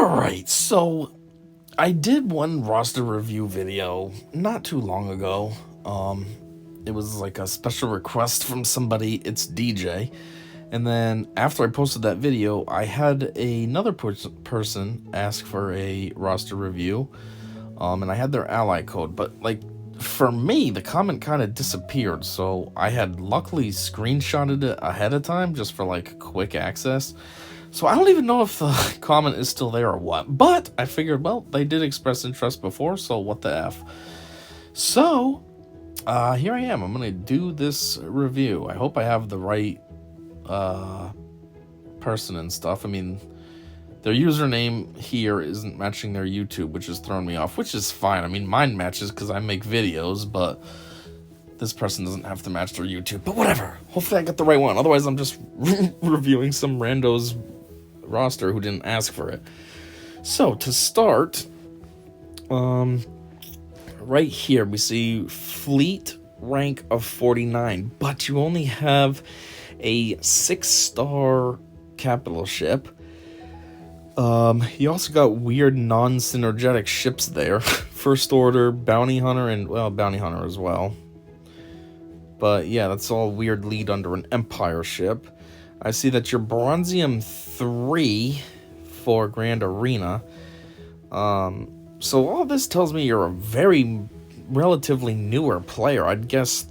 Alright, so I did one roster review video not too long ago. It was like a special request from somebody, it's DJ. And then after I posted that video, I had another person ask for a roster review. And I had their ally code, but like for me, the comment kind of disappeared. So I had luckily screenshotted it ahead of time just for like quick access. So I don't even know if the comment is still there or what. But I figured, well, they did express interest before, so what the F. So, here I am. I'm going to do this review. I hope I have the right person and stuff. I mean, their username here isn't matching their YouTube, which has thrown me off, which is fine. I mean, mine matches because I make videos, but this person doesn't have to match their YouTube. But whatever. Hopefully I got the right one. Otherwise, I'm just reviewing some rando's roster who didn't ask for it. So, to start, right here, we see Fleet rank of 49, but you only have a 6-star capital ship. You also got weird non-synergetic ships there. First Order, Bounty Hunter, and, well, Bounty Hunter as well. But, yeah, that's all weird lead under an Empire ship. I see that you're Bronzium 3 for Grand Arena. So all this tells me you're a very relatively newer player. I'd guess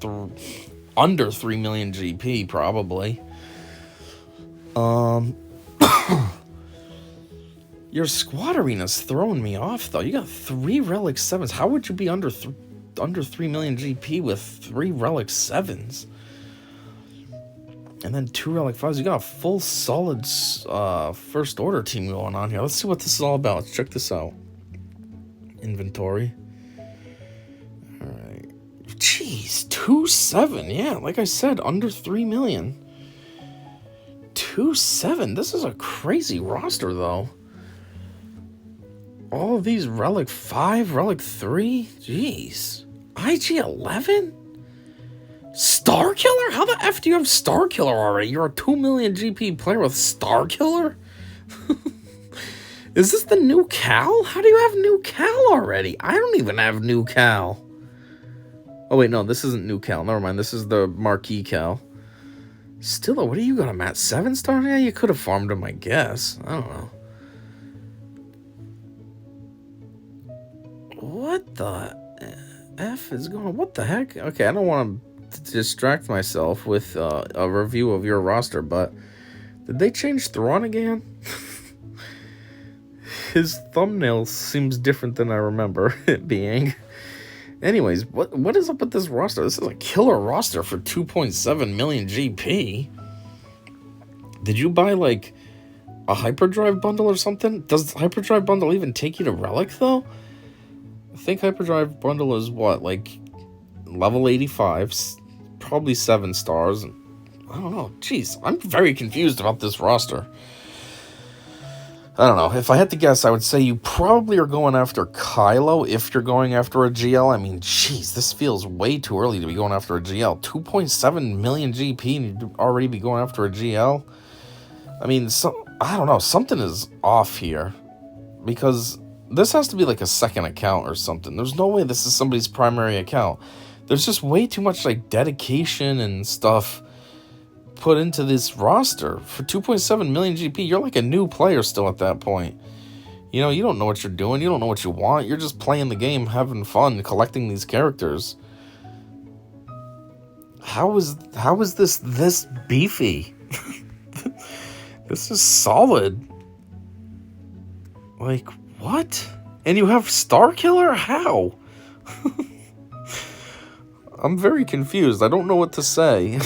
under 3 million GP, probably. Your squad arena's throwing me off, though. You got 3 Relic 7s. How would you be under 3 million GP with 3 Relic 7s? And then 2 Relic 5s. You got a full solid First Order team going on here. Let's see what this is all about. Let's check this out. Inventory. Alright. Jeez, 2-7. Yeah, like I said, under 3 million. 2-7. This is a crazy roster, though. All of these Relic 5, Relic 3. Jeez. IG-11? Star Killer? How the F do you have Star Killer already? You're a 2 million GP player with Star Killer? Is this the new Cal? How do you have new Cal already? I don't even have new Cal. Oh wait, no, this isn't new Cal. Never mind, this is the Marquee Cal. Still, what do you got him at? 7-star? Yeah, you could have farmed him, I guess. I don't know. What the F is going on? What the heck? Okay, I don't want to distract myself with a review of your roster, but did they change Thrawn again? His thumbnail seems different than I remember it being. Anyways, what is up with this roster? This is a killer roster for 2.7 million GP. Did you buy like a hyperdrive bundle or something? Does the hyperdrive bundle even take you to Relic though? I think hyperdrive bundle is what, like level 85, probably 7 stars. I don't know. Jeez, I'm very confused about this roster. I don't know. If I had to guess, I would say you probably are going after Kylo if you're going after a GL. I mean, jeez, this feels way too early to be going after a GL. 2.7 million GP and you'd already be going after a GL? I mean, I don't know. Something is off here. Because this has to be like a second account or something. There's no way this is somebody's primary account. There's just way too much like dedication and stuff put into this roster. For 2.7 million GP, you're like a new player still at that point. You know, you don't know what you're doing. You don't know what you want. You're just playing the game, having fun, collecting these characters. How is this beefy? This is solid. Like, what? And you have Star Killer? How? I'm very confused. I don't know what to say.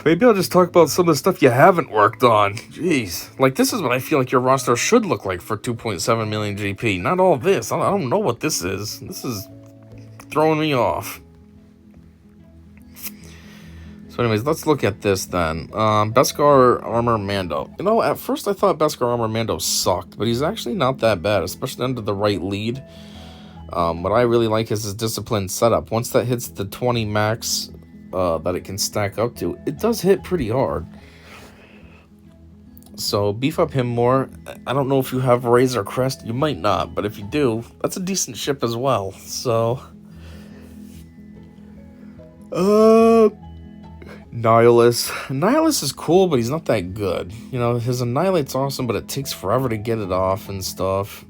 Maybe I'll just talk about some of the stuff you haven't worked on. Jeez. Like, this is what I feel like your roster should look like for 2.7 million GP. Not all this. I don't know what this is. This is throwing me off. So anyways, let's look at this then. Beskar Armor Mando. You know, at first I thought Beskar Armor Mando sucked, but he's actually not that bad, especially under the right lead. What I really like is his disciplined setup. Once that hits the 20 max that it can stack up to, it does hit pretty hard. So beef up him more. I don't know if you have Razor Crest. You might not, but if you do, that's a decent ship as well. So, Nihilus. Nihilus is cool, but he's not that good. You know, his Annihilate's awesome, but it takes forever to get it off and stuff.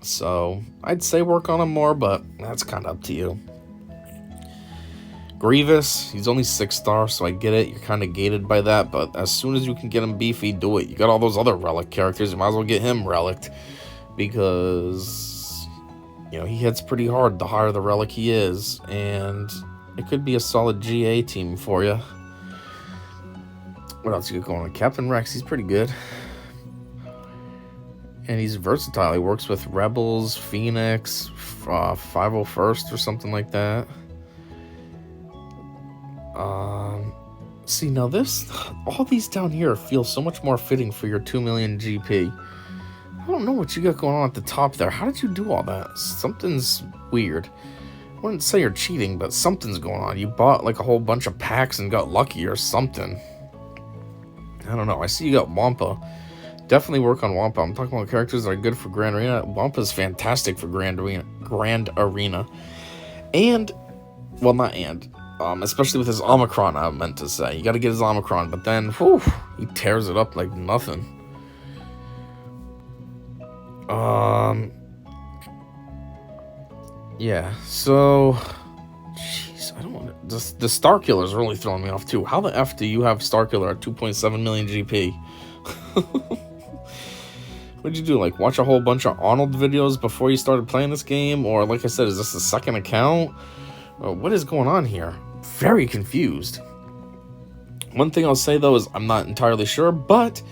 So, I'd say work on him more, but that's kind of up to you. Grievous, he's only 6-star, so I get it. You're kind of gated by that, but as soon as you can get him beefy, do it. You got all those other relic characters, you might as well get him relicked, because, you know, he hits pretty hard the higher the relic he is, and it could be a solid GA team for you. What else you got going on? Captain Rex, he's pretty good. And he's versatile. He works with Rebels, Phoenix, 501st or something like that. See, now all these down here feel so much more fitting for your 2 million GP. I don't know what you got going on at the top there. How did you do all that? Something's weird. I wouldn't say you're cheating, but something's going on. You bought like a whole bunch of packs and got lucky or something. I don't know. I see you got Wampa. Definitely work on Wampa. I'm talking about characters that are good for Grand Arena. Wampa's fantastic for Grand Arena. And, well, not and. Especially with his Omicron, I meant to say. You got to get his Omicron, but then, whew, he tears it up like nothing. Yeah, so, jeez, I don't want to, the Starkiller's really throwing me off, too. How the F do you have Starkiller at 2.7 million GP? What'd you do, like, watch a whole bunch of Arnold videos before you started playing this game? Or, like I said, is this a second account? What is going on here? Very confused. One thing I'll say, though, is I'm not entirely sure, but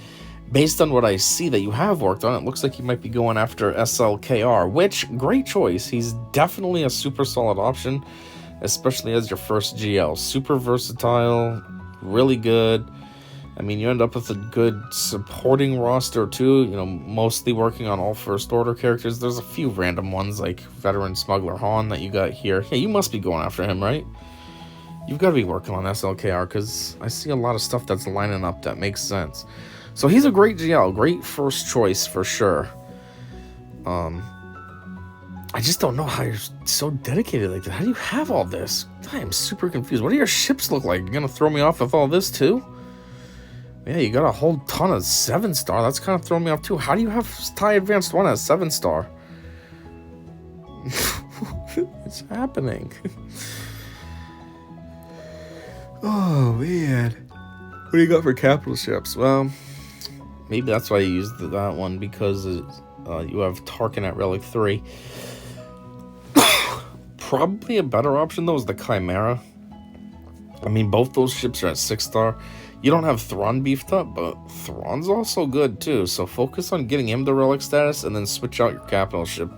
based on what I see that you have worked on, it looks like you might be going after SLKR, which, great choice. He's definitely a super solid option, especially as your first GL. Super versatile, really good. I mean, you end up with a good supporting roster, too, you know, mostly working on all first order characters. There's a few random ones, like Veteran Smuggler Han that you got here. Yeah, you must be going after him, right? You've got to be working on SLKR, because I see a lot of stuff that's lining up that makes sense. So he's a great GL, great first choice for sure. I just don't know how you're so dedicated like that. How do you have all this? I am super confused. What do your ships look like? You're going to throw me off with all this, too? Yeah, you got a whole ton of 7-star. That's kind of throwing me off, too. How do you have TIE Advanced 1 as 7-star? It's happening. Oh, man. What do you got for capital ships? Well, maybe that's why you used that one, because you have Tarkin at Relic 3. Probably a better option, though, is the Chimera. I mean, both those ships are at 6-star. You don't have Thrawn beefed up, but Thrawn's also good, too. So focus on getting him to Relic status, and then switch out your capital ship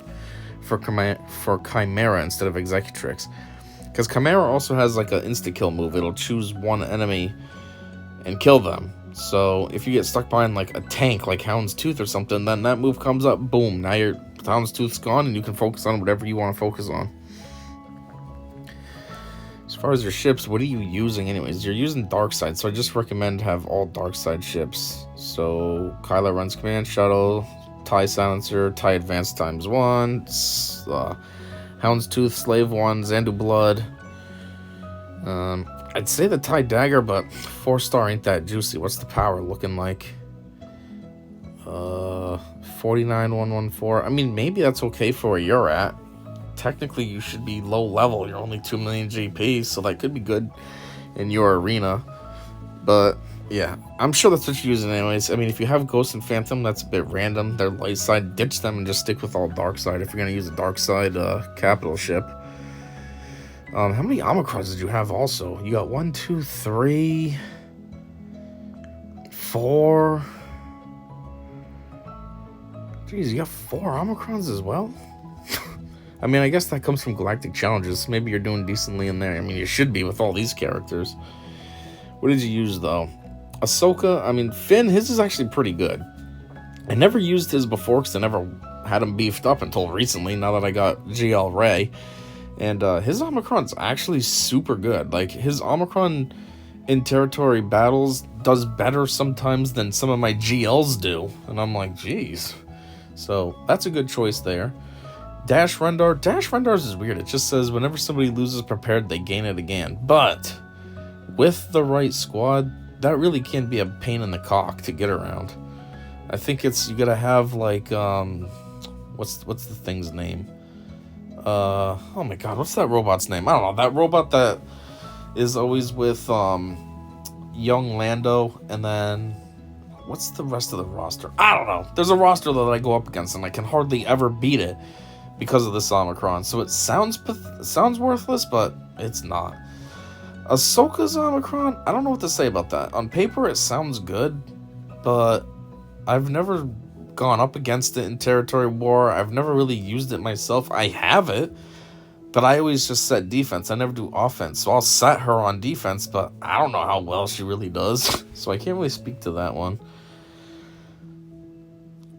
for Chimera instead of Executrix. Because Chimera also has like an insta-kill move. It'll choose one enemy and kill them. So if you get stuck behind like a tank like Houndstooth or something, then that move comes up, boom, now your Houndstooth's gone and you can focus on whatever you want to focus on. As far as your ships, what are you using anyways? You're using Darkside, so I just recommend have all Darkside ships. So Kylo runs Command Shuttle, TIE Silencer, TIE Advanced ×1, Houndstooth, Slave 1, Xandu Blood. I'd say the TIE Dagger, but 4-star ain't that juicy. What's the power looking like? 49,114. I mean, maybe that's okay for where you're at. Technically, you should be low level. You're only 2 million GP, so that could be good in your arena. But, yeah, I'm sure that's what you're using anyways. I mean, if you have Ghost and Phantom, that's a bit random. They're light side. Ditch them and just stick with all dark side if you're going to use a dark side capital ship. How many Omicrons did you have also? You got 1, 2, 3, 4. Jeez, you got 4 Omicrons as well? I mean, I guess that comes from Galactic Challenges. Maybe you're doing decently in there. I mean, you should be with all these characters. What did you use, though? Ahsoka, I mean, Finn, his is actually pretty good. I never used his before because I never had him beefed up until recently, now that I got GL Rey. And his Omicron's actually super good. Like, his Omicron in territory battles does better sometimes than some of my GLs do. And I'm like, geez. So that's a good choice there. Dash Rendar. Dash Rendars is weird. It just says whenever somebody loses prepared, they gain it again. But with the right squad, that really can be a pain in the cock to get around. I think you gotta have like what's the thing's name? Oh my god, what's that robot's name? I don't know. That robot that is always with young Lando, and then what's the rest of the roster? I don't know. There's a roster that I go up against, and I can hardly ever beat it because of this Omicron. So it sounds worthless, but it's not. Ahsoka's Omicron, I don't know what to say about that. On paper, it sounds good, but I've never gone up against it in territory war. I've never really used it myself. I have it, but I always just set defense. I never do offense. So I'll set her on defense, but I don't know how well she really does. So I can't really speak to that one.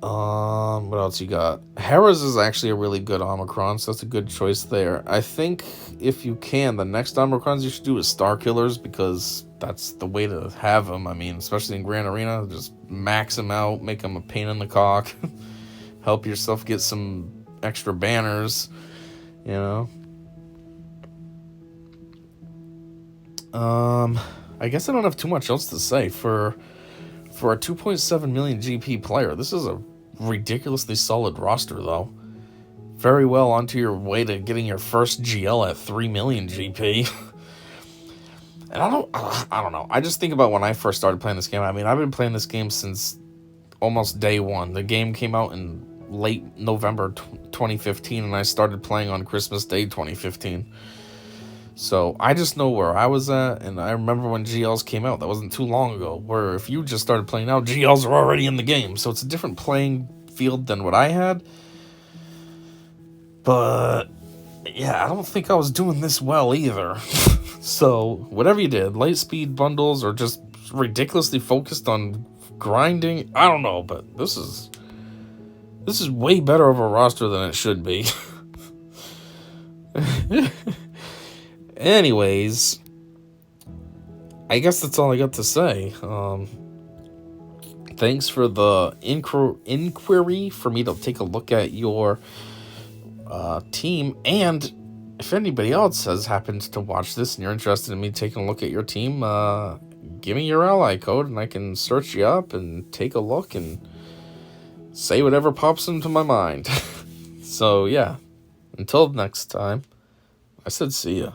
What else you got? Hera's is actually a really good Omicron, so that's a good choice there. I think if you can, the next Omicrons you should do is Star Killers, because that's the way to have them. I mean, especially in Grand Arena, just max them out, make them a pain in the cock. Help yourself get some extra banners, you know. I guess I don't have too much else to say for a 2.7 million GP player. This is a ridiculously solid roster, though. Very well onto your way to getting your first GL at 3 million GP. And I don't know. I just think about when I first started playing this game. I mean, I've been playing this game since almost day one. The game came out in late November 2015, and I started playing on Christmas Day 2015. So I just know where I was at, and I remember when GLs came out. That wasn't too long ago, where if you just started playing now, GLs are already in the game. So it's a different playing field than what I had. But yeah, I don't think I was doing this well either. So whatever you did, light speed bundles or just ridiculously focused on grinding, I don't know, but this is way better of a roster than it should be. Anyways, I guess that's all I got to say. Thanks for the inquiry for me to take a look at your team, and if anybody else has happened to watch this and you're interested in me taking a look at your team, give me your ally code and I can search you up and take a look and say whatever pops into my mind. So yeah, until next time, I said see ya.